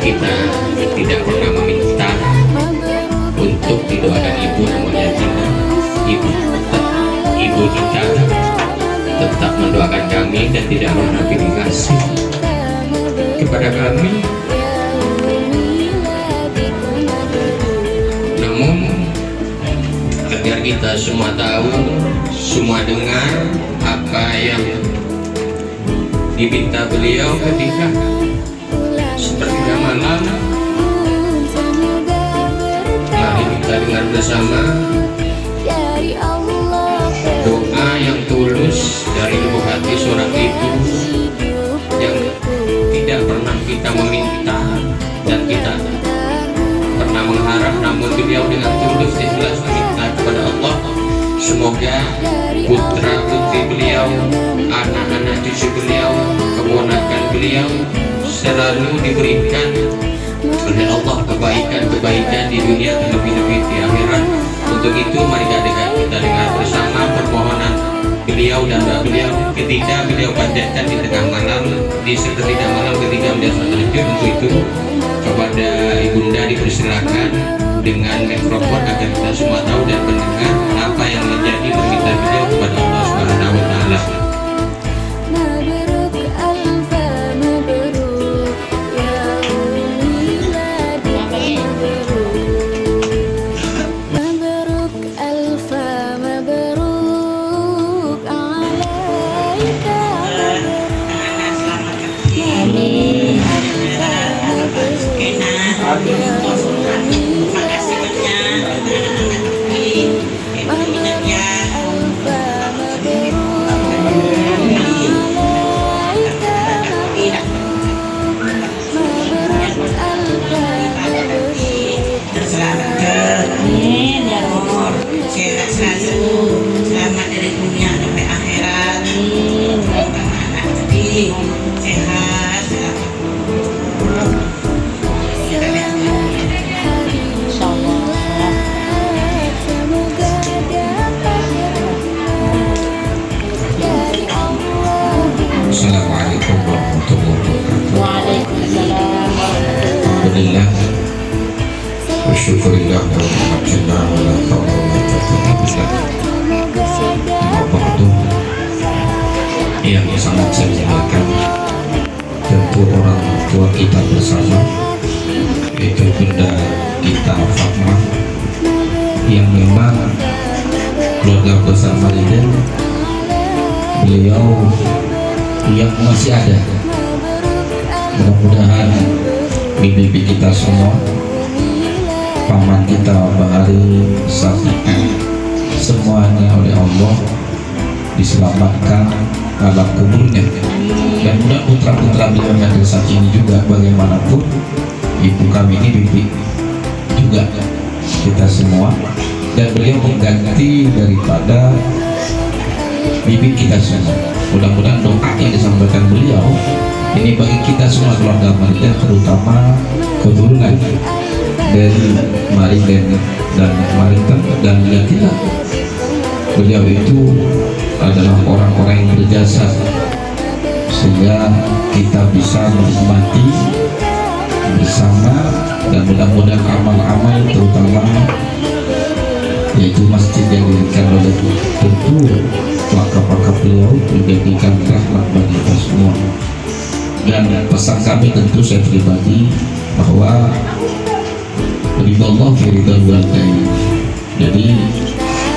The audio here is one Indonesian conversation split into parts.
kita tidak pernah meminta untuk didoakan ibu, namanya ibu kita tetap mendoakan kami dan tidak pernah pilih kasih kepada kami. Namun agar kita semua tahu, semua dengar apa yang diminta beliau ketika sepertiga malam, mari kita dengar bersama doa yang tulus dari lubuk hati seorang ibu yang tidak pernah kita meminta dan kita pernah mengharap, namun beliau dengan tulus ikhlas meminta kepada Allah. Semoga putra putri beliau, anak-anak cucu beliau, keponakan beliau selalu diberikan oleh Allah kebaikan-kebaikan di dunia, terlebih-lebih di akhirat. Untuk itu mari kita dengar bersama permohonan beliau dan doa beliau ketika beliau panjatkan di tengah malam, di sepertiga malam ketika beliau terjun. Untuk itu kepada ibunda dipersilakan dengan mikrofon agar kita semua tahu dan mendengar apa yang menjadi permintaan beliau kepada Allah Subhanahu wa Ta'ala. Assalamualaikum warahmatullahi wabarakatuh. Alhamdulillah wa syukurillah wa rahmatullah wa la hawla wa la quwwata illa billah. Yang sangat saya muliakan, tentu orang tua kita bersama, yaitu bunda kita Fatmah, yang memang keluarga bersama Liden beliau yang masih ada. Mudah-mudahan bibi kita semua, paman kita Bahari, Safi'ah, semuanya oleh Allah diselamatkan alam kuburnya, dan mudah putra-putra beliau yang dari saat ini juga bagaimanapun ibu kami ini bibi juga kita semua, dan beliau mengganti daripada bibi kita semua. Mudah-mudahan doa yang disampaikan beliau ini bagi kita semua keluarga Marida, terutama keturunan dari Marida dan Marita dan kita. Beliau itu adalah orang-orang yang berjasa sehingga kita bisa menikmati bersama, dan mudah-mudahan amal-amal terutama yaitu masjid yang didirikan oleh tentu wakaf-wakaf beliau menjadikan rahmat bagi kita semua. Dan pesan kami tentu saya pribadi bahwa ridha Allah fi ridha walidain. Jadi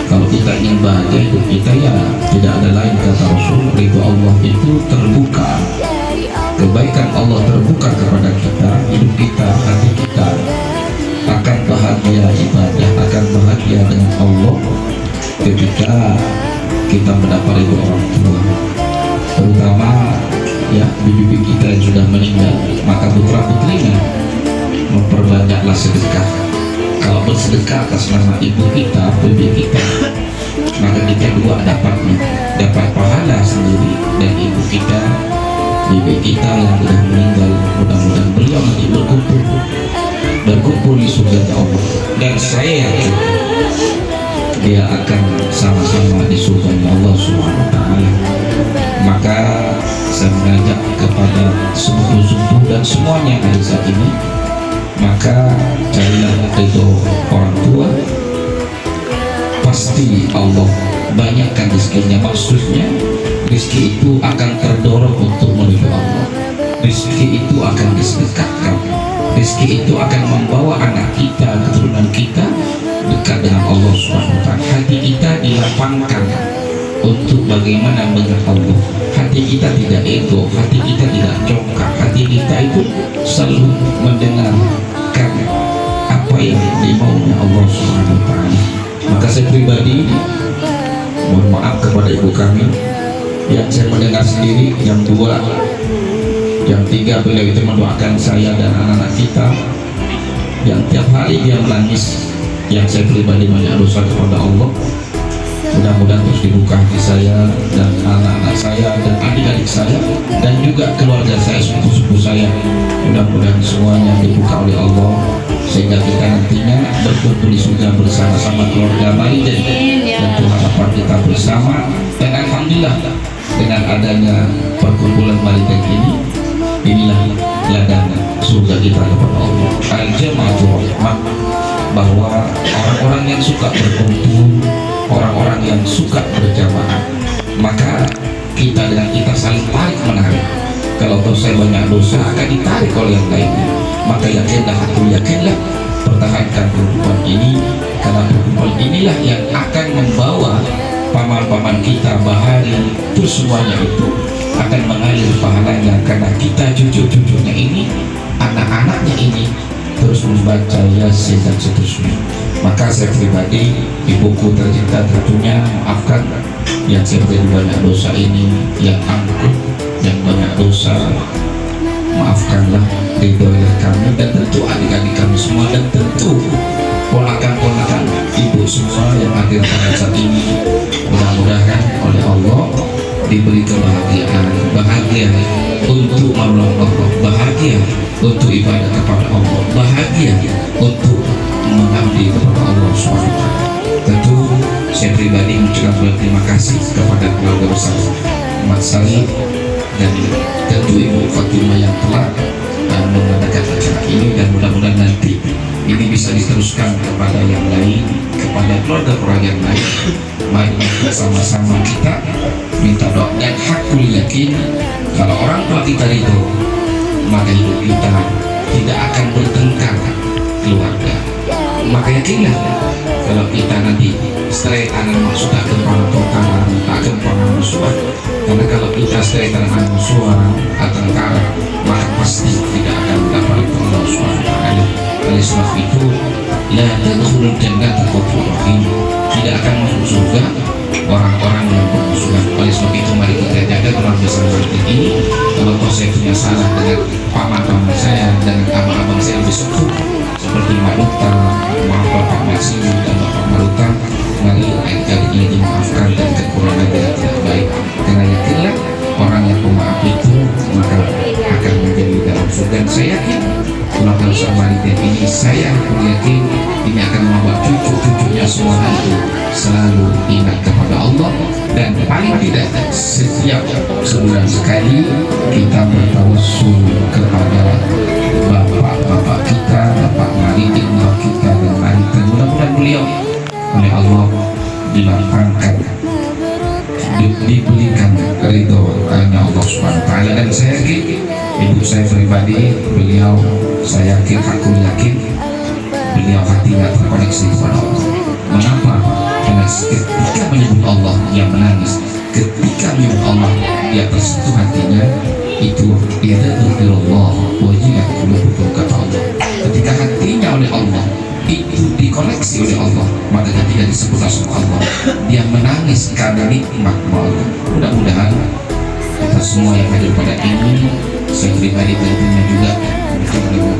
kalau kita ingin bahagia hidup kita, ya tidak ada lain kata Rasul, ridha Allah itu terbuka, kebaikan Allah terbuka kepada kita, hidup kita, hati kita akan bahagia ibadah, akan bahagia dengan Allah ketika kita mendapat ridho orang tua, terutama ya bibi kita yang sudah meninggal. Maka putra putrinya memperbanyaklah sedekah. Kalau bersedekah atas nama ibu kita, bibi kita, maka kita dua dapat pahala sendiri, dan ibu kita, bibi kita yang sudah meninggal, mudah-mudahan beliau nanti berkumpul di surga Allah, dan saya yakin dia akan sama-sama di surga Allah Subhanahu wa Ta'ala. Maka saya mengajak kepada sepupu-sepupu dan semuanya dari saat ini, maka carilah ridho orang tua, pasti Allah banyakkan rezekinya. Maksudnya rezeki itu akan terdorong untuk menuju Allah, rezeki itu akan disedekahkan, rezeki itu akan membawa anak kita, keturunan kita dekat dengan Allah SWT. Hati kita dilapangkan untuk bagaimana mengingat Allah. Hati kita tidak ego, hati kita tidak congkak, hati kita itu selalu mendengarkan apa yang dimaunya Allah SWT. Maka saya pribadi mohon maaf kepada ibu kami yang saya mendengar sendiri, yang dua, yang tiga beliau itu mendoakan saya dan anak-anak kita yang tiap hari dia menangis. Yang saya pribadi banyak dosa kepada Allah. Mudah-mudahan terus dibuka hati saya dan anak-anak saya dan adik-adik saya dan juga keluarga saya, sepupu-sepupu saya. Mudah-mudahan semuanya dibuka oleh Allah sehingga kita nantinya berkumpul di surga bersama-sama keluarga Mariden. Dan harapan kita bersama. Dan alhamdulillah dengan adanya perkumpulan Mariden ini, inilah ladang surga kita kepada Allah. Al-Jama'atul Rahmah, bahwa orang-orang yang suka berkumpul, orang-orang yang suka berjamaah, maka kita dengan kita saling tarik menarik. Kalau saya banyak dosa akan ditarik oleh yang lainnya, maka yakinlah, aku yakinlah, pertahankan perkumpulan ini, karena perkumpulan inilah yang akan membawa paman-paman kita bahari itu semuanya itu akan mengalir pahalanya, karena kita cucu-cucunya ini, anak-anaknya ini terus membaca Yasin dan seterusnya. Maka saya pribadi, ibuku tercinta tentunya maafkan yang saya pribadi banyak dosa ini, yang angkuh, yang banyak dosa, maafkanlah, ridhoilah kami, dan tentu adik-adik kami semua, dan tentu ponakan-ponakan ibu semua yang hadir pada saat ini. Mudah-mudahan oleh Allah diberi kebahagiaan, bahagia untuk menolong Allah, bahagia untuk ibadah kepada Allah, bahagia untuk mengabdi kepada Allah SWT. Tentu saya pribadi mengucapkan terima kasih kepada keluarga besar Mat Salim dan tentu Ibu Fatimah yang telah mengadakan acara ini, dan mudah-mudahan nanti ini bisa diteruskan kepada yang lain, kepada keluarga-keluarga yang lain. Mari bersama-sama kita minta doa, dan hakul yakin kalau orang tua kita itu, maka hidup kita tidak akan bertengkar keluarga. Maka yakinlah kalau kita nanti setelah tangan maksud akan pertengkaran, akan pernah musuh. Karena kalau kita setelah tangan musuh atau tengkar, maka pasti tidak akan mendapat Allah SWT. Oleh sebab itu, la tadkhulul jannata qawmun rahim, tidak akan masuk surga orang-orang yang bermusuhan. Oleh sebab itu mari kita jaga keluarga seperti ini. Kalau saya punya salah dengan paman-paman saya, dengan abang-abang saya lebih sepuh seperti Maruta, Bapak Masih dan Bapak Maruta, mari adik-adik ini dimaafkan dan kekurangan yang tidak baik. Karena yakinlah orang yang pemaaf itu maka akan menjadi dalam surga. Dan saya yakin keluarga besar Mariden ini, saya yakin ini akan membawa cucu-cucunya semua itu selalu ingat kepada Allah, dan paling tidak setiap sebulan sekali kita bertawassul kepada bapak-bapak kita, bapak Mariden, bapak kita dan Mariden. Mudah-mudahan beliau oleh Allah dilapangkan, diberikan ridho hanya Allah SWT. Dan saya yakin ibu saya pribadi, beliau, saya yakin, aku yakin beliau hatinya terkoneksi kepada Allah. Mengapa? Karena ketika menyebut Allah dia menangis, ketika menyebut Allah dia tersentuh hatinya. Itu idza dzikirullah wajilat qulubuhum, kata Allah. Ketika hatinya oleh Allah itu dikoneksi oleh Allah, maka ketika disebut sama Allah dia menangis karena nikmat Allah. Mudah-mudahan kita semua yang hadir pada ini, saya pribadi tentunya juga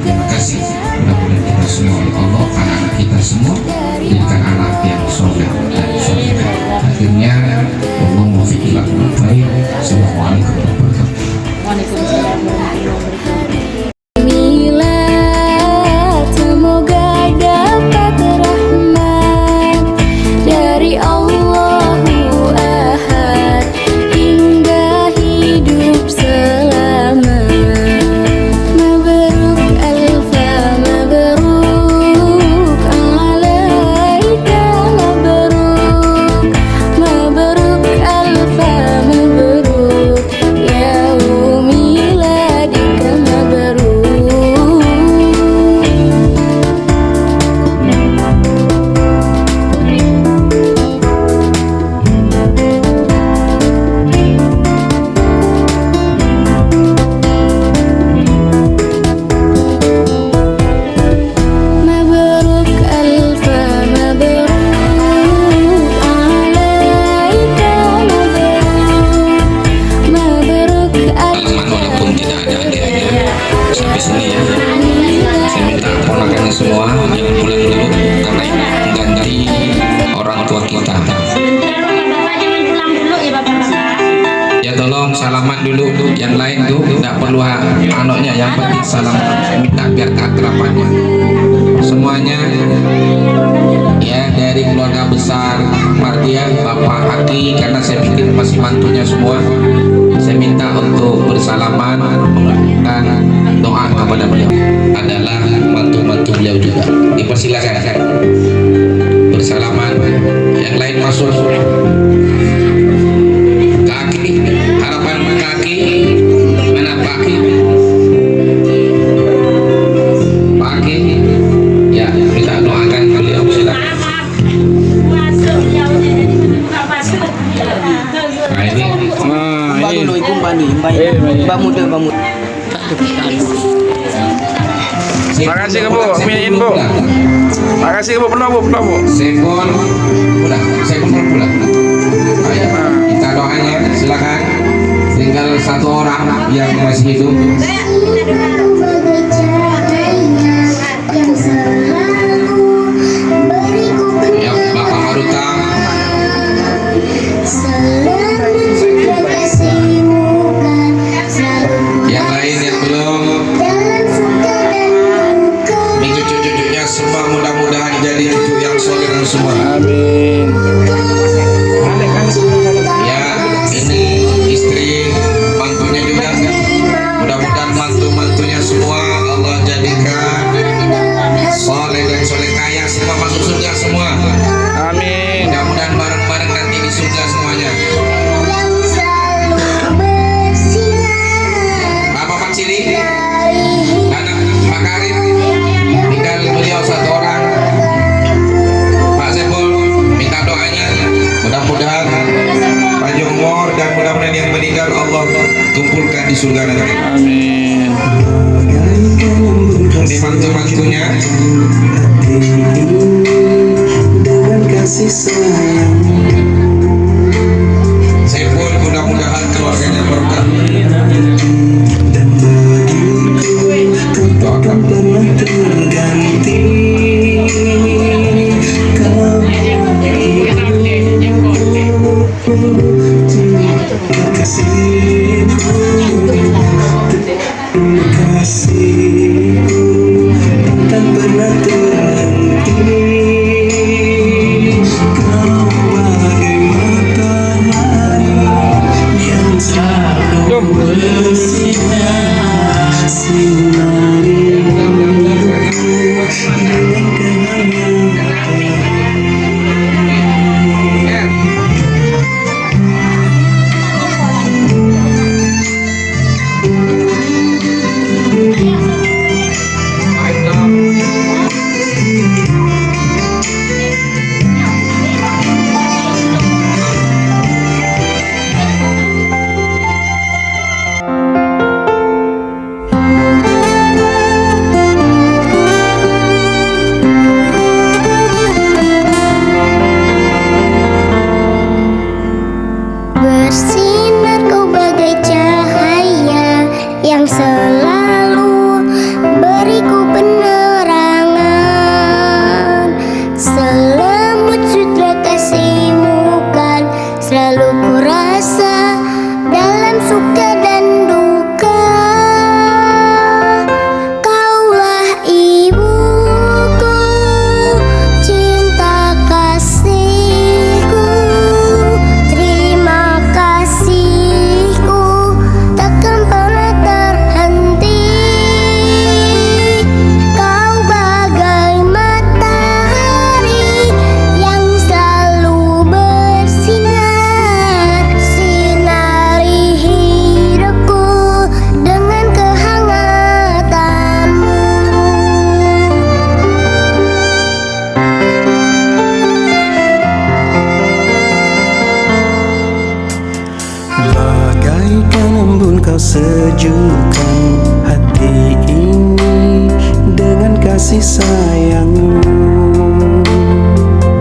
terima kasih. Mudah-mudahan kita semua oleh Allah, anak-anak kita semua dijadikan anak yang soleh dan solehah. Akhirnya Allah muwaffiq ila aqwamil khair. Assalamualaikum warahmatullahi wabarakatuh. Waalaikumsalam warahmatullahi wabarakatuh. Dari Allahu Ahad hingga anaknya, yang penting salam minta biar keakrabannya semuanya ya, dari keluarga besar Mardian, Bapak Haki, karena saya pikir masih mantunya semua, saya minta untuk bersalaman mengucapkan doa kepada beliau, adalah mantu-mantu beliau juga. Dipersilakan bersalaman, yang lain masuk. Kaki, harapan kaki, mana kaki? Kaki, ya kita doakan beliau, silakan. Nah ini, Mbak dulu ibu Mbak muda. Makasih Bu, miniin Bu. Makasih Bu, penuh Bu. Sekon, pulang. Ayo, kita doanya, silakan. Tinggal satu orang yang masih hidup. Ya, Bapak Maruta. Yang lain yang belum, minggu cucu-cucunya semua mudah-mudahan jadi cucu yang soleh semua. Amin. Ya, ini istri mantunya juga, mudah-mudahan mantu-mantunya semua Allah jadikan soleh dan soleh kaya, semua masuk surga semua. Amin. Mudah-mudahan bareng-bareng nanti di surga semuanya. Bapak Pak Ciri dan Pak Karim, tinggal beliau satu orang. Pak Sepul minta doanya, mudah-mudahan panjang umur dan mudah-mudahan yang meninggal Allah kumpulkan di surga nanti. Amin. Di mantu-mantunya dengan kasih sayang Sepul, mudah-mudahan keluarganya berkah. dan bagiku kau takkan pernah terganti. Kau kasihku, kasihku takkan pernah terhenti. Kau bagai matahari yang selalu bersinar, sinari hidupku dengan kehangatan. Bersinar kau bagai cahaya yang selalu beriku penerangan. Selemut sutra kasihmu kan selalu ku rasa dalam suka dan duka. Kaulah ibuku, cinta kasihku, terima kasihku takkan pernah terhenti. Kau bagai matahari yang selalu bersinar, sinari hidupku dengan kehangatanmu. Bagaikan embun kau sejukkan hati ini dengan kasih sayangmu.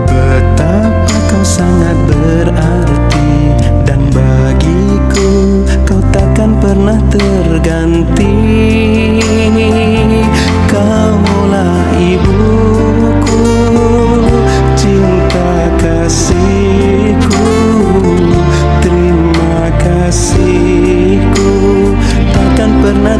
Betapa kau sangat berarti dan bagiku kau takkan pernah terganti. Kaulah ibuku, cinta kasihku, terima kasihku takkan pernah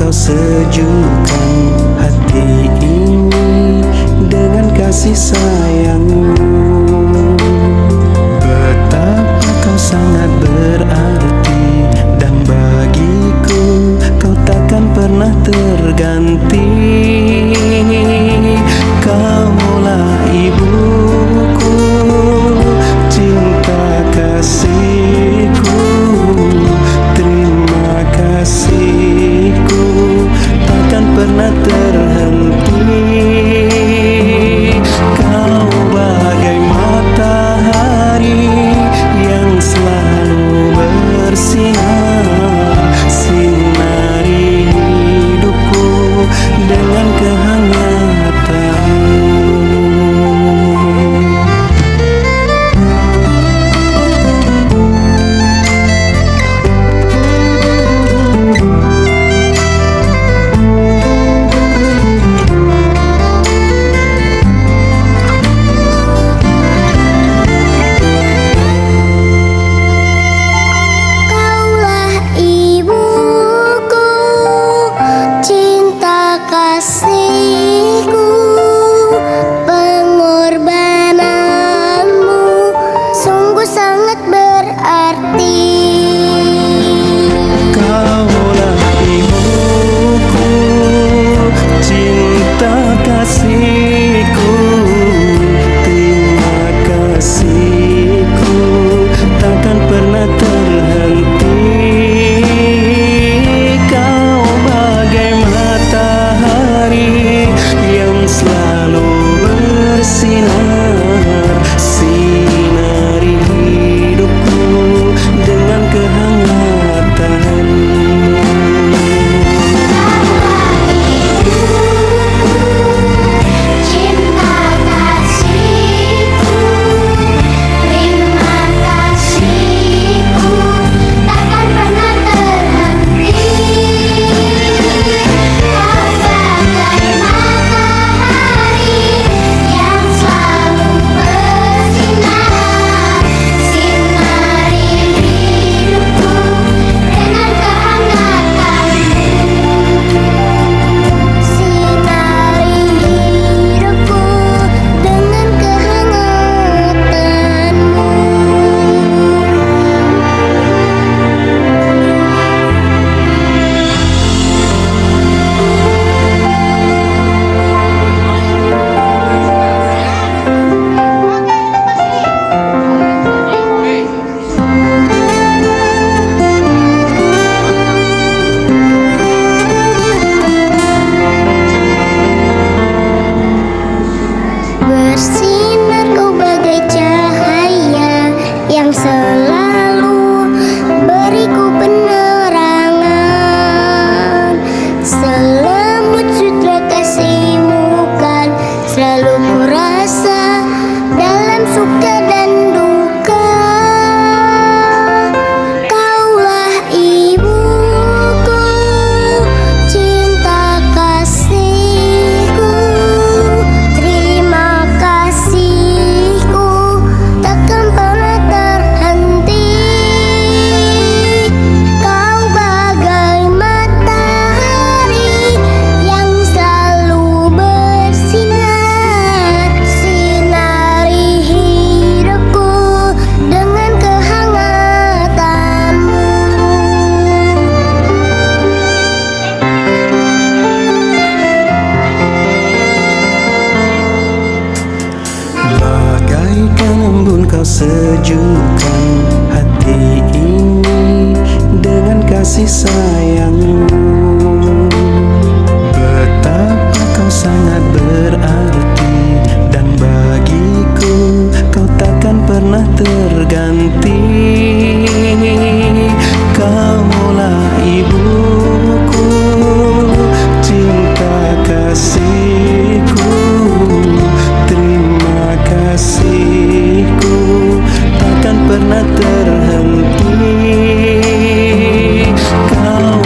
kau sejukkan hati ini dengan kasih sayangmu. Betapa kau sangat berarti, dan bagiku kau takkan pernah terganti. Kaulah ibuku, cinta kasihku, terima kasihku takkan pernah terhenti. Kau bagai matahari yang selalu bersinar, sinari hidupku dengan kehangatanmu. Kaulah ibuku, cinta kasihku, pengorbananmu sungguh sangat berarti. Kaulah ibuku, cinta kasihku, terima kasihku takkan pernah terhenti. Kau bagai matahari yang selalu bersinar, sinari hidupku dengan kehangatanmu. Cinta kasihku, terima kasihku takkan pernah terhenti. Kau bagai matahari yang selalu bersinar, sinari hidupku dengan kehangatanmu. Sinari hidupku dengan kehangatanmu. Bersinar kau bagai cahaya yang selalu beriku penerangan. Selemut sutra kasihmu kan selalu ku rasa dalam suka dan duka. Kaulah ibuku, cinta kasihku, terima kasihku takkan pernah terhenti. Kau bagai matahari yang selalu bersinar, sinari hidupku dengan kehangatanmu. Bagaikan embun kau sejukkan hati ini dengan kasih sayangmu. Betapa kau sangat berarti, dan bagiku kau takkan pernah terganti. Kaulah ibuku, cinta kasihku, terima kasihku takkan pernah terhenti. Kau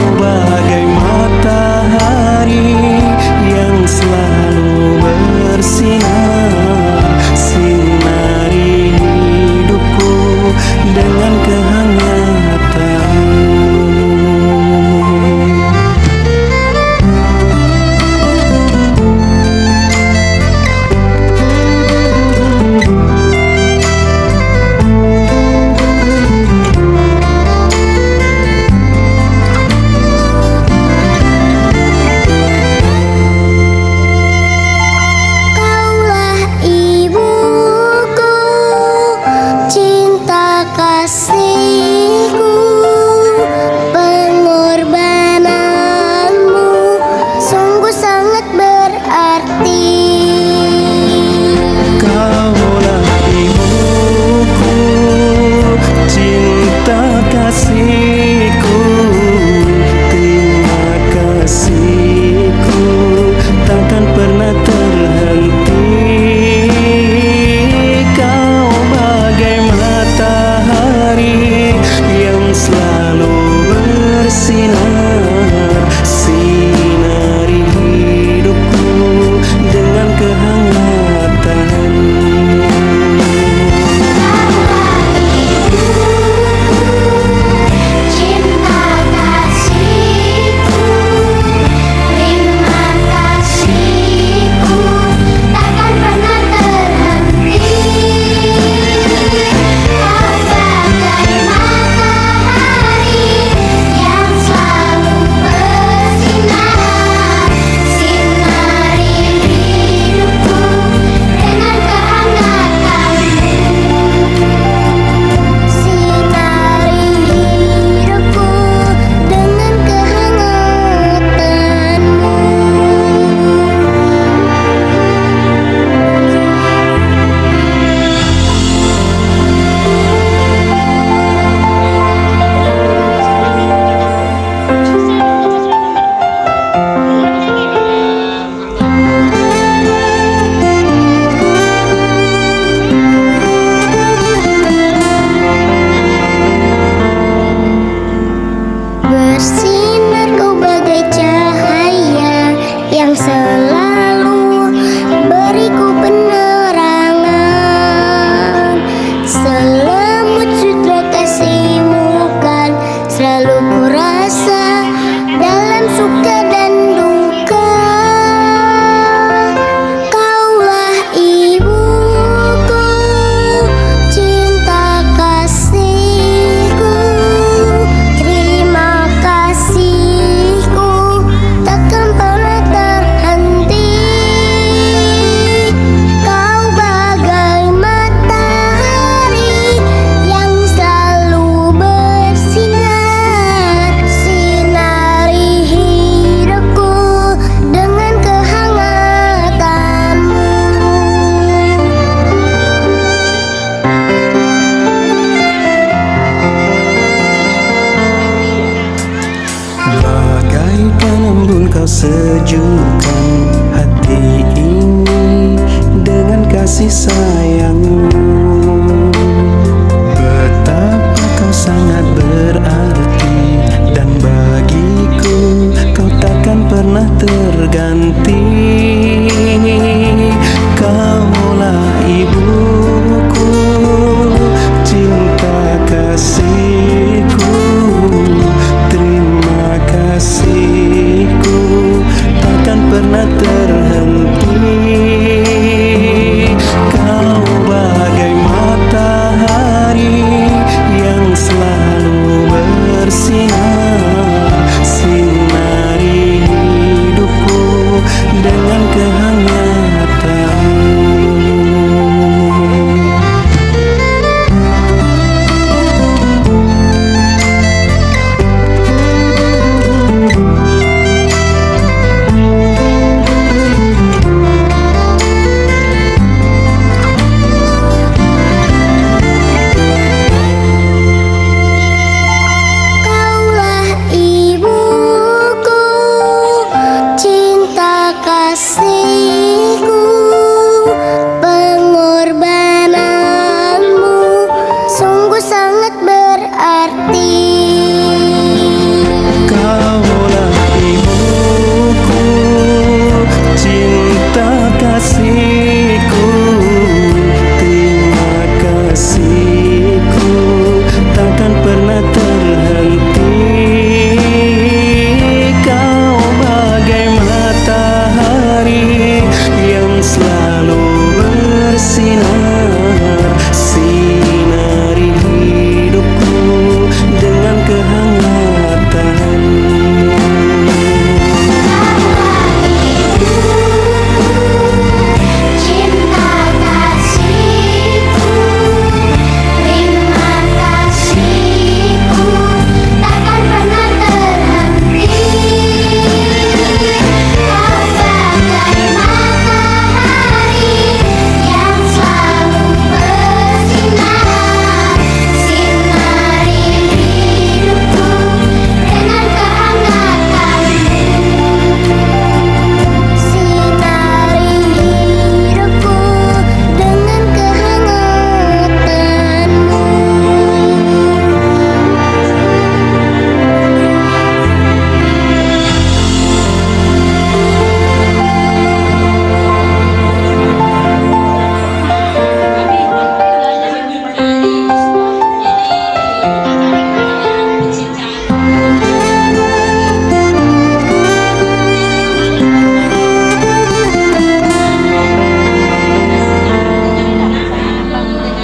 kau sejukkan hati ini dengan kasih sayangmu. Betapa kau sangat berarti, dan bagiku kau takkan pernah terganti. Kaulah ibuku, cinta kasihku, terima kasihku takkan pernah terhenti. Kau bagai matahari yang selalu bersinar, sinari hidupku dengan kehangatanmu. Kaulah ibuku, cinta kasihku, pengorbananmu sungguh sangat berarti. Kaulah ibuku, cinta kasihku, terima kasihku takkan pernah terhenti. Kau bagai matahari yang selalu bersinar, sinari hidupku dengan kehangatanmu. Cinta kasihku, terima kasihku takkan pernah terhenti. Kau bagai matahari yang selalu bersinar, sinari hidupku dengan kehangatanmu. Sinari hidupku dengan kehangatanmu.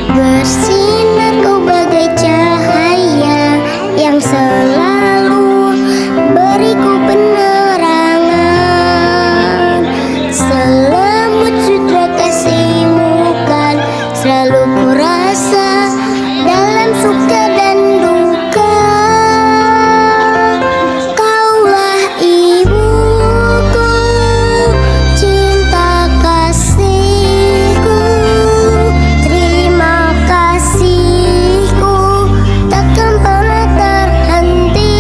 Bersinar kau bagai cahaya yang selalu beriku penerangan. Selamut sutra kasihmu kan selalu ku rasa dalam suka dan duka. Kaulah ibuku, cinta kasihku, terima kasihku takkan pernah terhenti.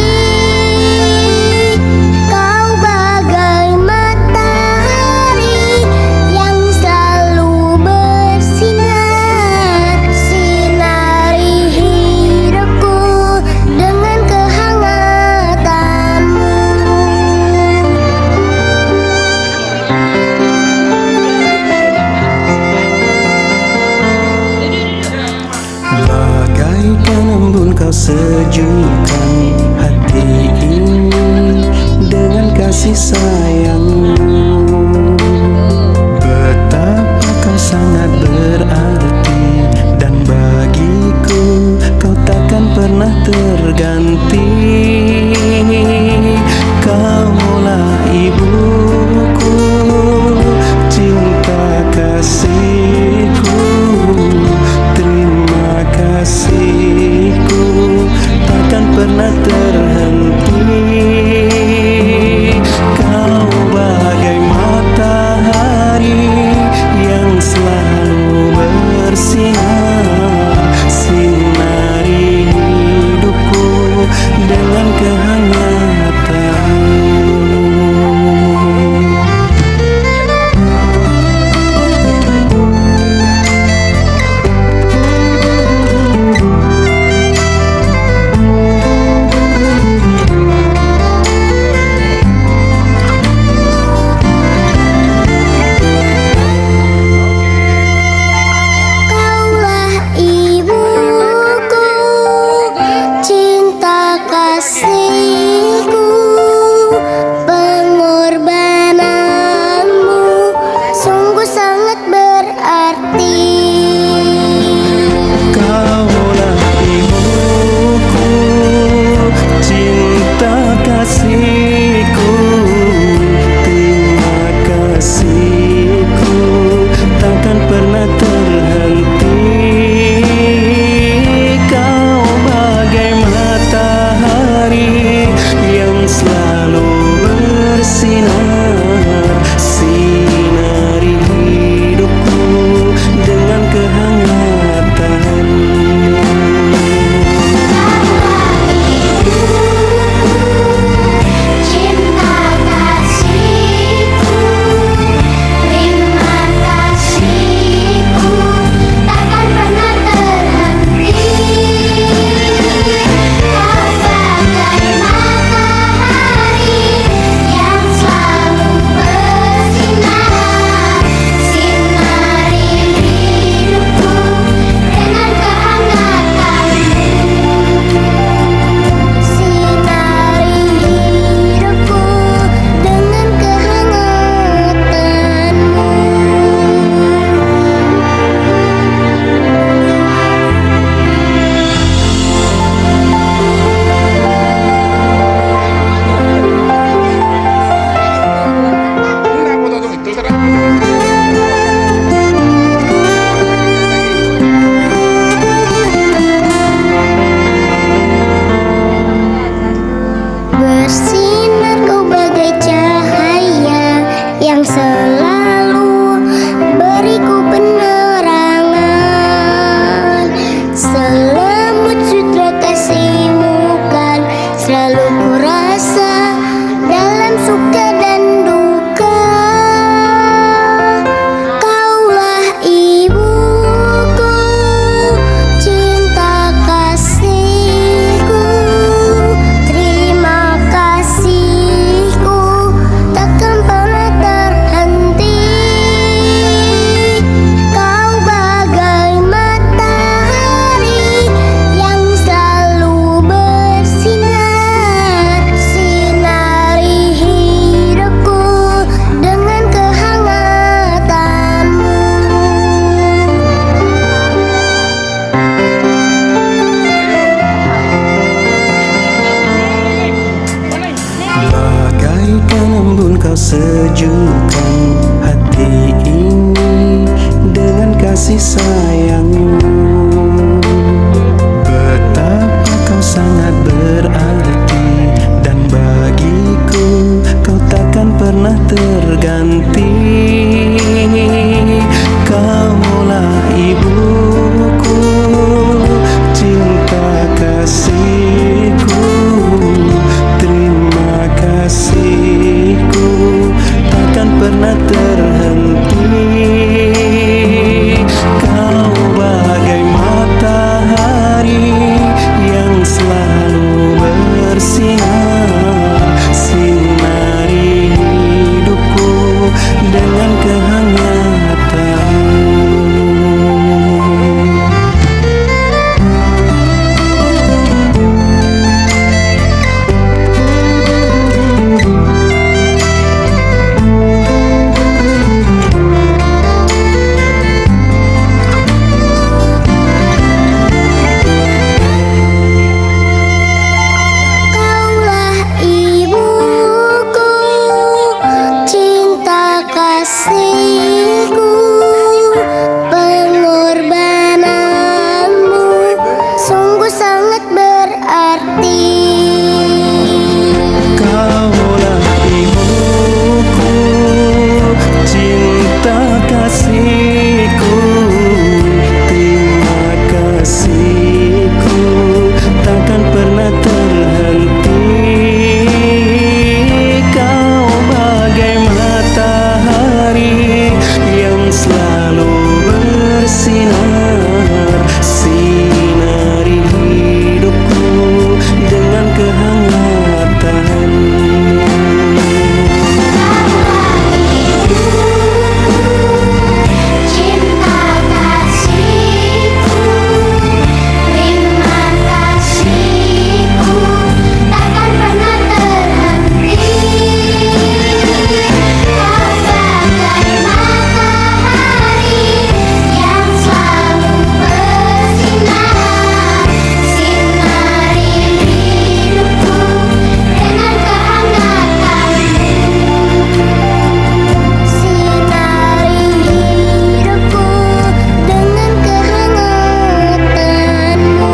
Kau bagai matahari yang selalu bersinar, sinari hidupku dengan kehangatanmu. Bagaikan embun kau sejukkan hati ini dengan kasih sayangmu. Betapa kau sangat berarti, dan bagiku kau takkan pernah terganti. Kaulah ibuku, cinta kasihku, terima kasihku takkan pernah terhenti. Kau bagai sejukkan hati ini dengan kasih sayangmu. Betapa kau sangat berarti, dan bagiku kau takkan pernah terganti. Kaulah ibuku, cinta kasihku, terima kasihku takkan pernah terhenti. Kau bagai matahari yang selalu bersinar, sinari hidupku dengan kehangatanmu. Kaulah ibuku, cinta kasihku, pengorbananmu sungguh sangat berarti. Kaulah ibuku, cinta kasihku, terima kasihku takkan pernah terhenti. Kau bagai matahari yang selalu bersinar, sinari hidupku dengan kehangatanmu. Cinta kasihku, terima kasihku takkan pernah terhenti. Kau bagai matahari yang selalu bersinar, sinari hidupku dengan kehangatanmu. Sinari hidupku dengan kehangatanmu.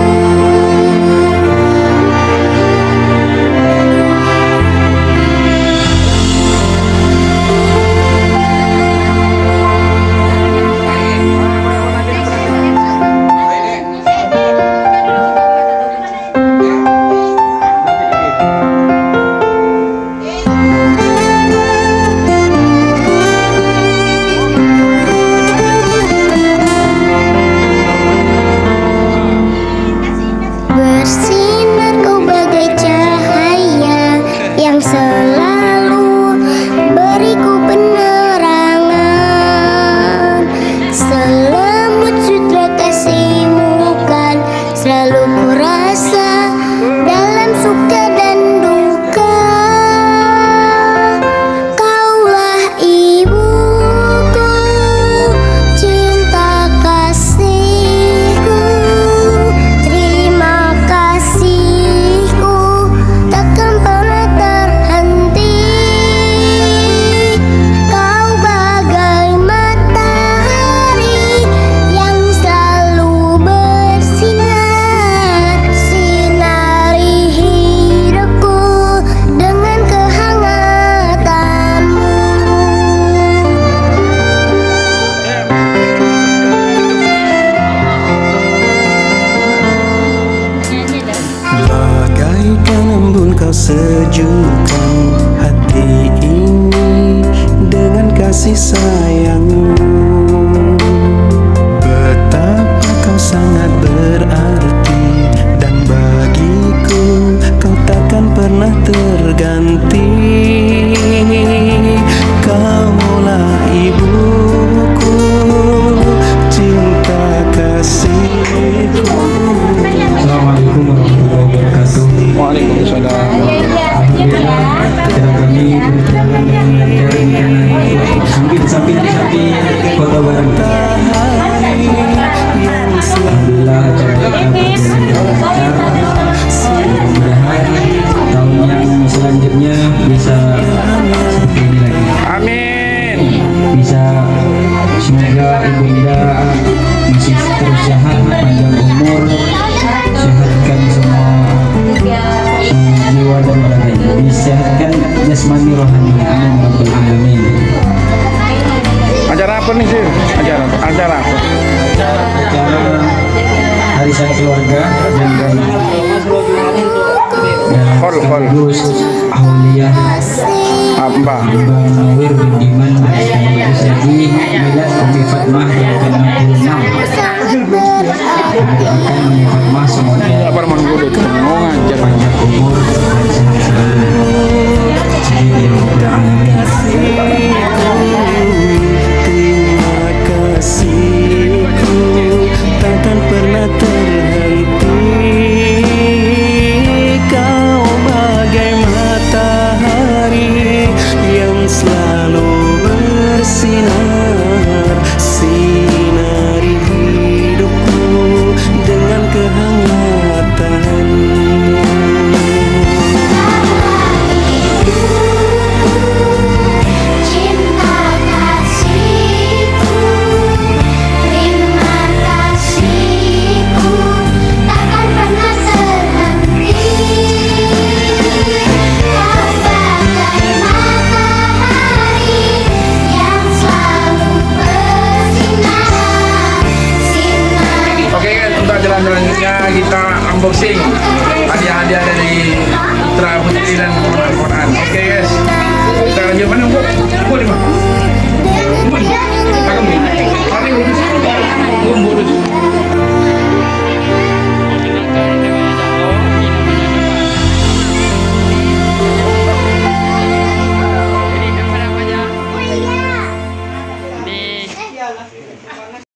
Bersinar kau bagai cahaya yang selalu beriku penerangan. Selemut sutra kasihmu kan selalu ku rasa dalam suka dan duka. Kaulah ibuku, cinta kasihku, terima kasihku takkan pernah terhenti. Kau bagai matahari yang selalu bersinar, sinari hidupku dengan kehangatanmu. Bagaikan embun kau sejukkan hati ini dengan kasih sayangmu. Betapa kau sangat berarti, dan bagiku kau takkan pernah terganti. Kaulah ibuku, cinta kasihku. Assalamualaikum warahmatullahi wabarakatuh. Waalaikumsalam. Alhamdulillah, acara kami berjalan dengan lancar di kanan samping Kota Baru. Alhamdulillah, acara kita berjalan dengan lancar. Mudah-mudahan tahun yang selanjutnya bisa seperti ini lagi. semoga ibunda masih terus sehat, panjang umur, sehatkan semua jiwa dan badan, disehatkan jasmani rohani, amin rabbal alamin. Acara apa nih sih? Acara apa? Acara harisan keluarga dan Kol. sekaligus aulia Apa? Bang Nawir bin Diman Sadi Milad Umi Fatmah yang ke-66. Mendoakan Umi Fatmah semoga Apa menurut mau ngajar? panjang umur dan sehat selalu. Amin ya rabbal alamin. Terima kasihku takkan pernah terhenti. Kau bagai matahari yang selalu bersinar, sinari hidupku dengan kehangatanmu. Cinta kasihku, terima kasihku, takkan pernah terhenti. Kau bagai matahari yang selalu bersinar, sinari. Oke kan, untuk acara selanjutnya kita unboxing hadiah-hadiah dari Putra Putri dan